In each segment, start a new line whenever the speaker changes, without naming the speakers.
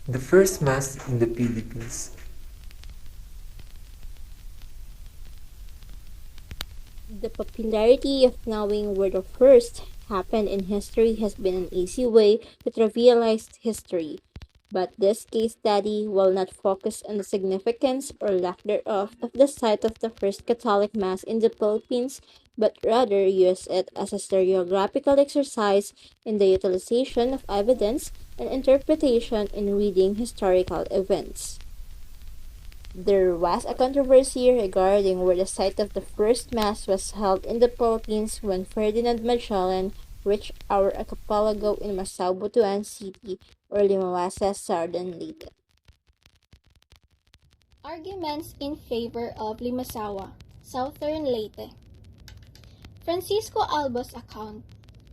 The first mass in the Philippines.
The popularity of knowing where the first happened in history has been an easy way to trivialize history. But this case study will not focus on the significance or lack thereof of the site of the first Catholic Mass in the Philippines, but rather use it as a historiographical exercise in the utilization of evidence and interpretation in reading historical events. There was a controversy regarding where the site of the first Mass was held in the Philippines when Ferdinand Magellan reached our archipelago in Massabutuan City or Limawasa, Southern Leyte.
Arguments in favor of Limasawa, Southern Leyte. Francisco Albo's account,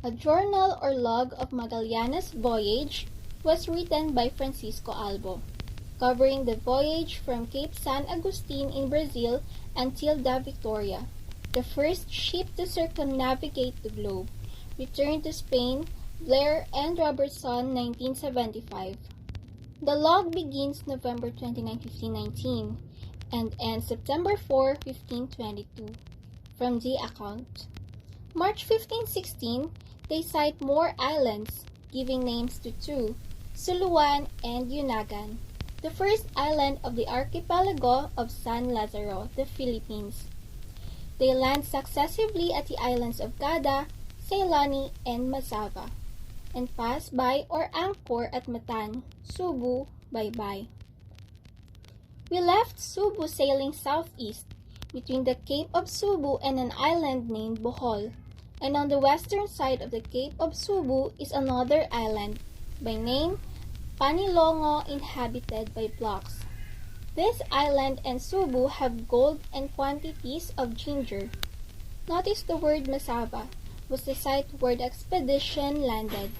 a journal or log of Magallanes' voyage, was written by Francisco Albo, covering the voyage from Cape San Agustin in Brazil until the Victoria, the first ship to circumnavigate the globe, returned to Spain, Blair and Robertson, 1975. The log begins November 29, 1519, and ends September 4, 1522. From the account, March 1516, they cite more islands, giving names to two, Suluan and Yunagan, the first island of the archipelago of San Lazaro, the Philippines. They land successively at the islands of Gada, Ceylani, and Mazava, and pass by or anchor at Matan, Subu, Baybay. We left Subu sailing southeast between the Cape of Subu and an island named Bohol, and on the western side of the Cape of Subu is another island, by name Panilongo, inhabited by blacks. This island and Subu have gold and quantities of ginger. Notice the word Masava was the site where the expedition landed.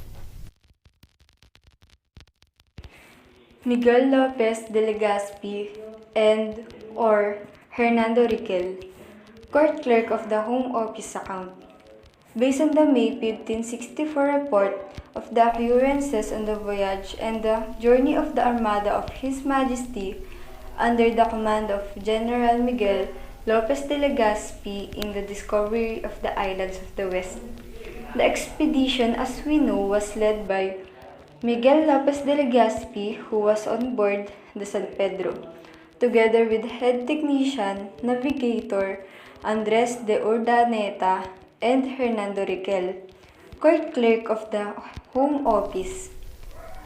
Miguel Lopez de Legazpi and or Hernando Riquel, court clerk of the Home Office account. Based on the May 1564 report of the occurrences on the voyage and the journey of the Armada of His Majesty under the command of General Miguel Lopez de Legazpi in the discovery of the islands of the West. The expedition, as we know, was led by Miguel Lopez de Legazpi, who was on board the San Pedro, together with head technician, navigator Andres de Urdaneta and Hernando Riquel, court clerk of the Home Office,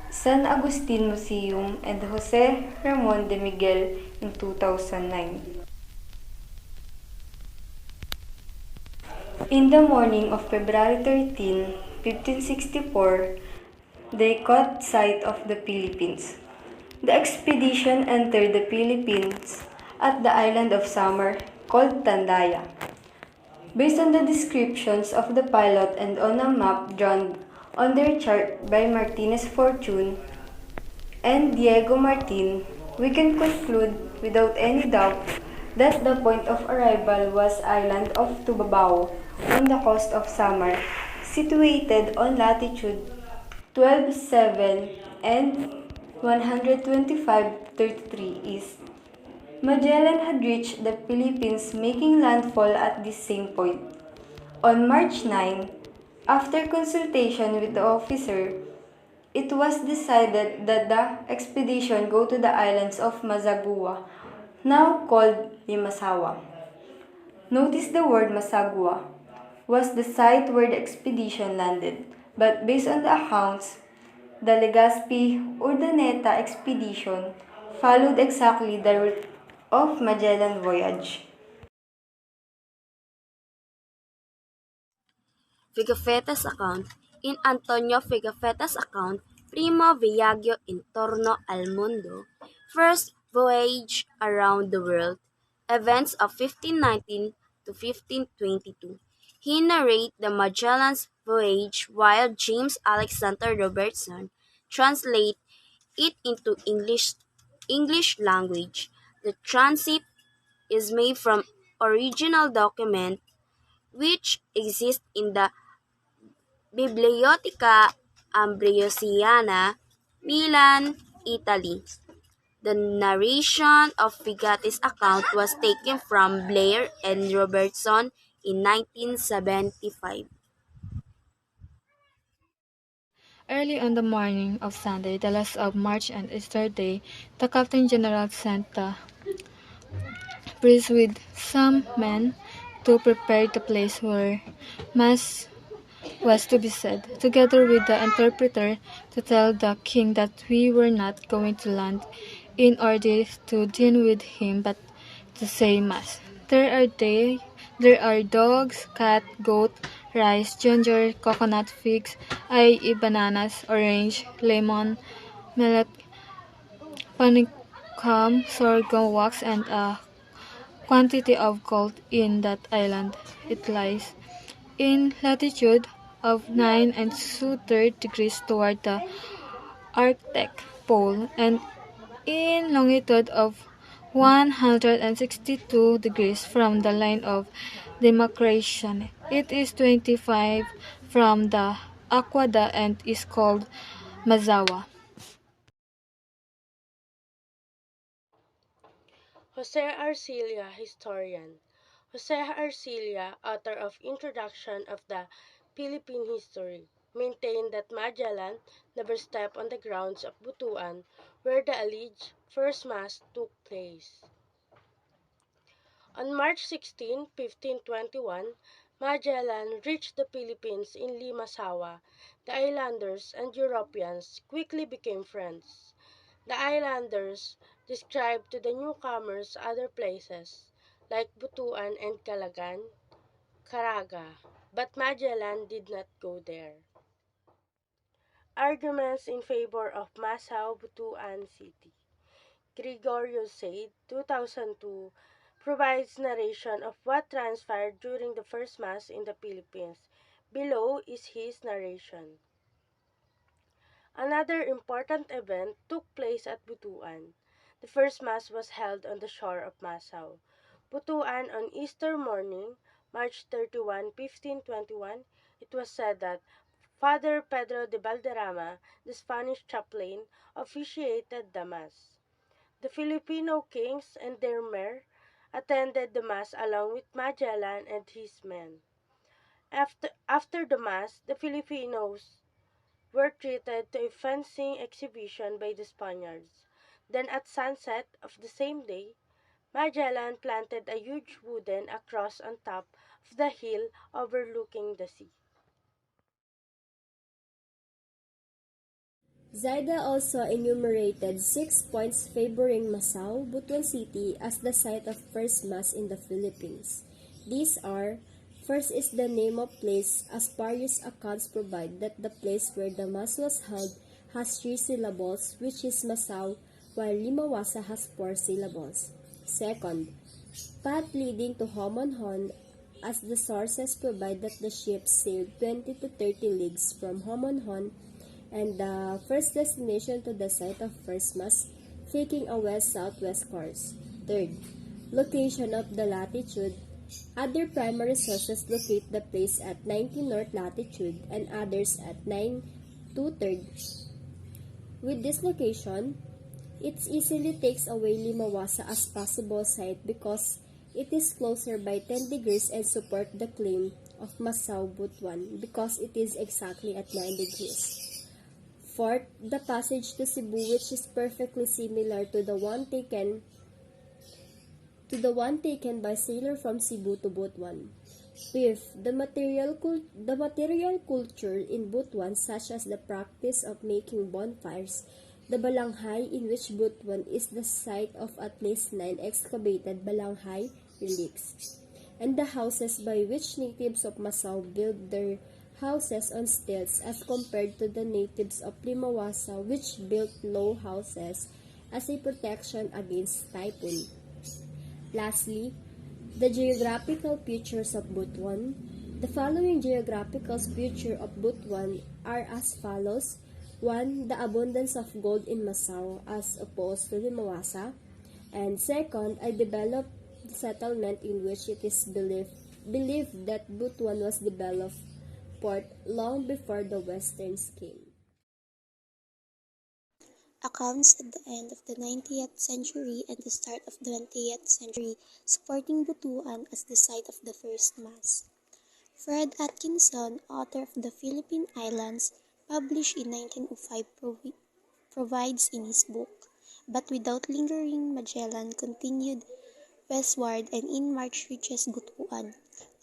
San Agustin Museum, and Jose Ramon de Miguel in 2009. In the morning of February 13, 1564, they caught sight of the Philippines. The expedition entered the Philippines at the island of Samar called Tandaya. Based on the descriptions of the pilot and on a map drawn on their chart by Martinez Fortune and Diego Martin, we can conclude without any doubt that the point of arrival was island of Tubabao on the coast of Samar, situated on latitude 12.7 and 125.33 east. Magellan had reached the Philippines, making landfall at this same point. On March 9, after consultation with the officer, it was decided that the expedition go to the islands of Mazagua, now called Limasawa. Notice the word Masagua was the site where the expedition landed, but based on the accounts, the Legazpi-Urdaneta expedition followed exactly the route of Magellan voyage.
Figafetta's account. In Antonio Figafetta's account, Primo Viaggio Intorno al Mundo, First Voyage Around the World, Events of 1519 to 1522, he narrates the Magellan's voyage while James Alexander Robertson translates it into English language. The transcript is made from original document which exists in the Biblioteca Ambrosiana, Milan, Italy. The narration of Figati's account was taken from Blair and Robertson in 1975.
Early on the morning of Sunday, the last of March and Easter Day, the Captain General sent the priest with some men to prepare the place where Mass was to be said, together with the interpreter, to tell the king that we were not going to land in order to dine with him, but to say Mass. There are dogs, cat, goat, rice, ginger, coconut, figs, i.e. bananas, orange, lemon, millet, panicum, sorghum wax, and a quantity of gold in that island. It lies in latitude of 9 and 2/3 degrees toward the Arctic Pole and in longitude of 162 degrees from the line of demarcation. It is 25 from the Aquada and is called Mazawa.
Jose Arcilla, historian. Jose Arcilla, author of Introduction of the Philippine History, maintained that Magellan never stepped on the grounds of Butuan, where the alleged first mass took place. On March 16, 1521, Magellan reached the Philippines in Limasawa. The islanders and Europeans quickly became friends. The islanders described to the newcomers other places, like Butuan and Calagan, Caraga, but Magellan did not go there. Arguments in favor of Masao Butuan City. Gregorio Said, 2002, provides narration of what transpired during the first Mass in the Philippines. Below is his narration. Another important event took place at Butuan. The first Mass was held on the shore of Masao. Butuan on Easter morning, March 31, 1521, it was said that Father Pedro de Valderrama, the Spanish chaplain, officiated the Mass. The Filipino kings and their mayor attended the Mass along with Magellan and his men. After the Mass, the Filipinos were treated to a fencing exhibition by the Spaniards. Then at sunset of the same day, Magellan planted a huge wooden cross on top of the hill overlooking the sea.
Zaida also enumerated 6 points favoring Masao, Butuan City as the site of first Mass in the Philippines. These are: first is the name of place, as various accounts provide that the place where the Mass was held has 3 syllables, which is Masao, while Limawasa has 4 syllables. Second, path leading to Homonhon, as the sources provide that the ship sailed 20 to 30 leagues from Homonhon and the first destination to the site of first Mass, taking a west-southwest course. Third, location of the latitude. Other primary sources locate the place at 90 north latitude and others at 9 2/3. With this location, it easily takes away Limawasa as possible site because it is closer by 10 degrees and support the claim of Masao Butuan because it is exactly at 9 degrees. Fourth, the passage to Cebu, which is perfectly similar to the one taken by sailor from Cebu to Butuan. Fifth, the material culture in Butuan, such as the practice of making bonfires, the balanghay, in which Butuan is the site of at least 9 excavated balanghay relics, and the houses by which natives of Masao build their houses on stilts as compared to the natives of Limawasa, which built low houses as a protection against typhoon. Lastly, the geographical features of Butuan. The following geographical features of Butuan are as follows. 1. The abundance of gold in Masao as opposed to Limawasa. And second, a developed settlement in which it is believed that Butuan was developed port long before the Westerns came.
accounts at the end of the 19th century and the start of the 20th century supporting Butuan as the site of the first Mass. Fred Atkinson, author of The Philippine Islands, published in 1905, provides in his book, but without lingering, Magellan continued westward and in March reaches Butuan,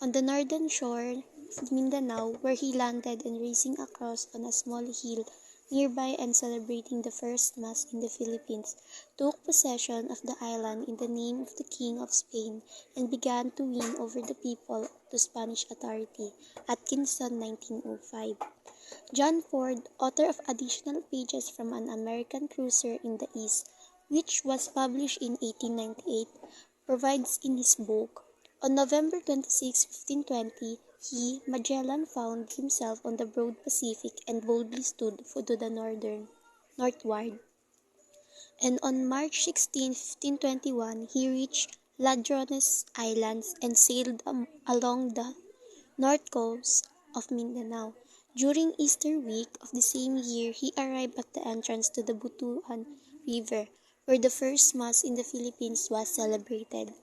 on the northern shore of Mindanao, where he landed and racing across on a small hill nearby and celebrating the first Mass in the Philippines, took possession of the island in the name of the King of Spain and began to win over the people to Spanish authority. Atkinson, 1905. John Ford, author of Additional Pages from an American Cruiser in the East, which was published in 1898, provides in his book, on November 26, 1520, Magellan, found himself on the broad Pacific and boldly stood to the northward. And on March 16, 1521, he reached Ladrones Islands and sailed along the north coast of Mindanao. During Easter week of the same year, he arrived at the entrance to the Butuan River, where the first Mass in the Philippines was celebrated.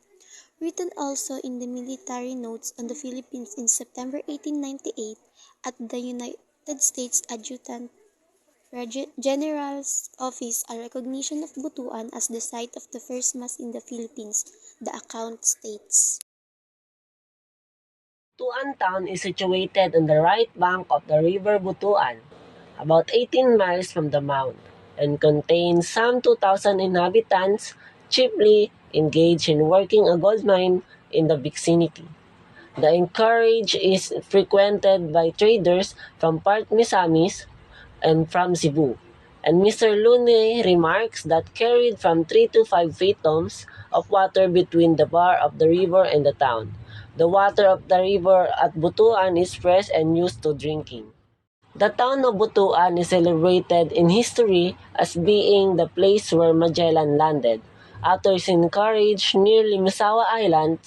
Written also in the military notes on the Philippines in September 1898 at the United States Adjutant General's Office, a recognition of Butuan as the site of the first Mass in the Philippines, the account states.
Butuan town is situated on the right bank of the river Butuan, about 18 miles from the mouth, and contains some 2,000 inhabitants, chiefly engaged in working a gold mine in the vicinity. The anchorage is frequented by traders from Port Misamis and from Cebu, and Mr. Lune remarks that carried from 3 to 5 fathoms of water between the bar of the river and the town. The water of the river at Butuan is fresh and used to drinking. The town of Butuan is celebrated in history as being the place where Magellan landed, after his anchorage near Limasawa Island,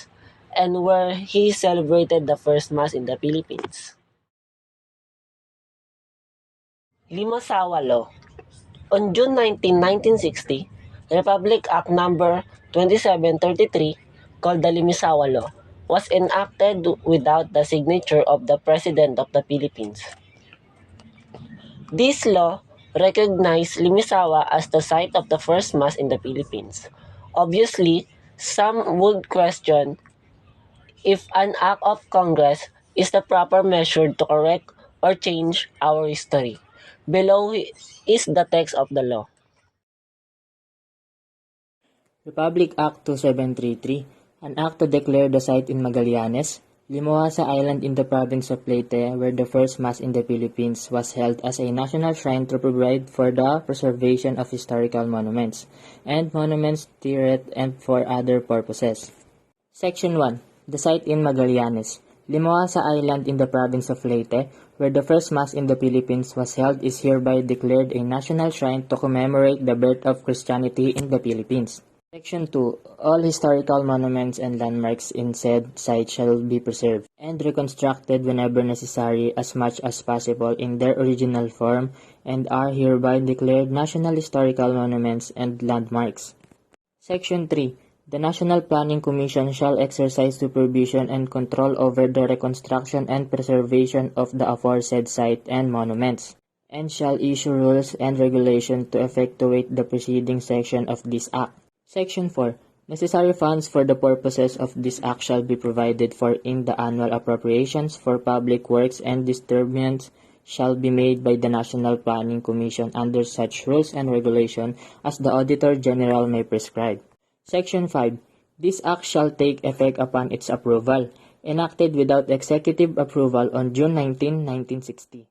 and where he celebrated the first Mass in the Philippines. Limasawa Law. On June 19, 1960, Republic Act No. 2733, called the Limasawa Law, was enacted without the signature of the President of the Philippines. This law recognized Limasawa as the site of the first Mass in the Philippines. Obviously, some would question if an act of Congress is the proper measure to correct or change our history. Below is the text of the law.
Republic Act 2733, an act to declare the site in Magallanes, Limoasa Island in the province of Leyte, where the first Mass in the Philippines was held as a national shrine to provide for the preservation of historical monuments, and monuments thereat and for other purposes. Section 1. The site in Magallanes. Limoasa Island in the province of Leyte, where the first Mass in the Philippines was held, is hereby declared a national shrine to commemorate the birth of Christianity in the Philippines. Section 2. All historical monuments and landmarks in said site shall be preserved and reconstructed whenever necessary as much as possible in their original form and are hereby declared National Historical Monuments and Landmarks. Section 3. The National Planning Commission shall exercise supervision and control over the reconstruction and preservation of the aforesaid site and monuments, and shall issue rules and regulations to effectuate the preceding section of this Act. Section 4. Necessary funds for the purposes of this Act shall be provided for in the annual appropriations for public works, and distributions shall be made by the National Planning Commission under such rules and regulations as the Auditor General may prescribe. Section 5. This Act shall take effect upon its approval, enacted without executive approval on June 19, 1960.